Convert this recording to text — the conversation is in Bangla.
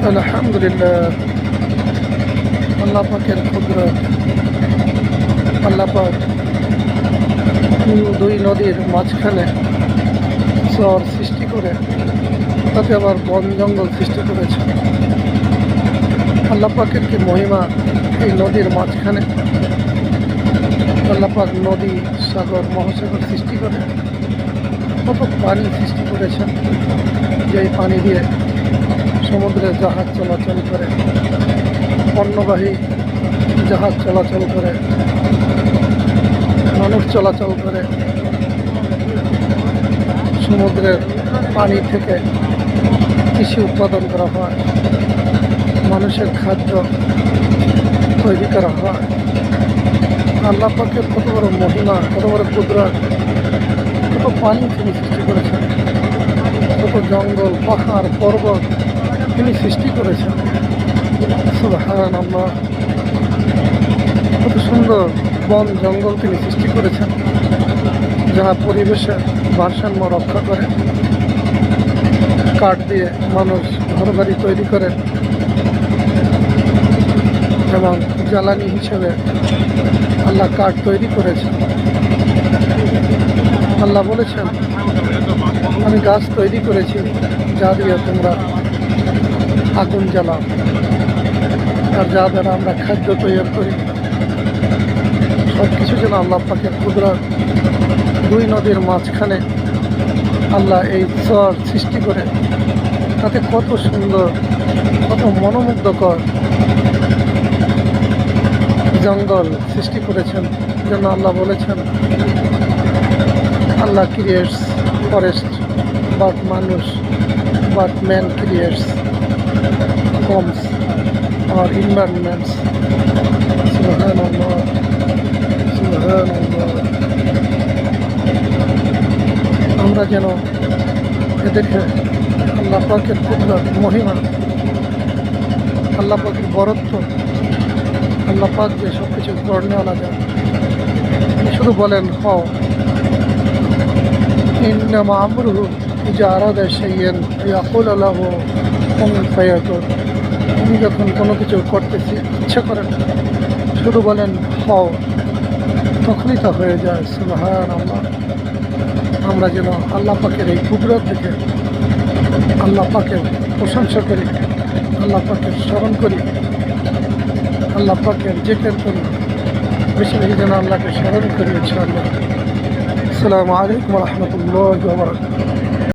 আলহামদুলিল্লাহ, আল্লাহ পাকের কুদরত। আল্লাহ পাক দুই নদীর মাঝখানে চর সৃষ্টি করে তাতে আবার বন জঙ্গল সৃষ্টি করেছে। আল্লাহ পাকের কি মহিমা! এই নদীর মাঝখানে আল্লাহ পাক নদী, সাগর, মহাসাগর সৃষ্টি করে কত পানি সৃষ্টি করেছেন, যেই পানি দিয়ে সমুদ্রে জাহাজ চলাচল করে, পণ্যবাহী জাহাজ চলাচল করে, মানুষ চলাচল করে। সমুদ্রের পানি থেকে কৃষি উৎপাদন করা হয়, মানুষের খাদ্য তৈরি করা হয়। আল্লাহ পাকের কত বড় মহিমা, কত বড় কুদরত! কত পানি তিনি সৃষ্টি করেছেন, কত জঙ্গল, পাহাড়, পর্বত তিনি সৃষ্টি করেছেন। সুবহানাল্লাহ, কত সুন্দর বন জঙ্গল তিনি সৃষ্টি করেছেন, যাহা পরিবেশের ভারসাম্য রক্ষা করে। কাঠ দিয়ে মানুষ ঘরবাড়ি তৈরি করে এবং জ্বালানি হিসেবে আল্লাহ কাঠ তৈরি করেছেন। আল্লাহ বলেছেন, আমি গাছ তৈরি করেছি যা দিয়ে তোমরা আগুন জ্বালাও, আর যা দ্বারা আমরা খাদ্য তৈরি করি। সব কিছু যেন আল্লাহ পাকের কুদরত। দুই নদীর মাঝখানে আল্লাহ এই চর সৃষ্টি করে তাতে কত সুন্দর, কত মনোমুগ্ধকর জঙ্গল সৃষ্টি করেছেন। যেন আল্লাহ বলেছেন, আল্লাহ ক্রিয়েটস ফরেস্ট বাট মানুষ, but man creates homes or environments. Subhanallah, Subhanallah. আমরা যেন এদেরকে আল্লাহ পাকের কুদরত, মহিমা, আল্লাহ পাকের বরত্ব, আল্লাহ পাক যে সব কিছু করণে আলা যায়। শুধু বলেন হও, ইন্নামা আমরুহু ইজা আরাদা শাইআন ইয়াকুলু লাহু কুন ফায়াকুন। আপনি যখন কোনো কিছু করতেছি ইচ্ছা করেন, শুধু বলেন হও, তখনই তা হয়ে যায়। সুবহানাল্লাহ, আমরা যেন আল্লাহ পাকের এই কুদরত দেখে আল্লাহ পাকের প্রশংসা করি, আল্লাহ পাকের স্মরণ করি, আল্লাহ পাকের জিকির করি, বেশি বেশি যেন আল্লাহকে স্মরণ করি ইনশাআল্লাহ। আসসালামু আলাইকুম ওয়া রাহমাতুল্লাহি ওয়া বারাকাতুহু।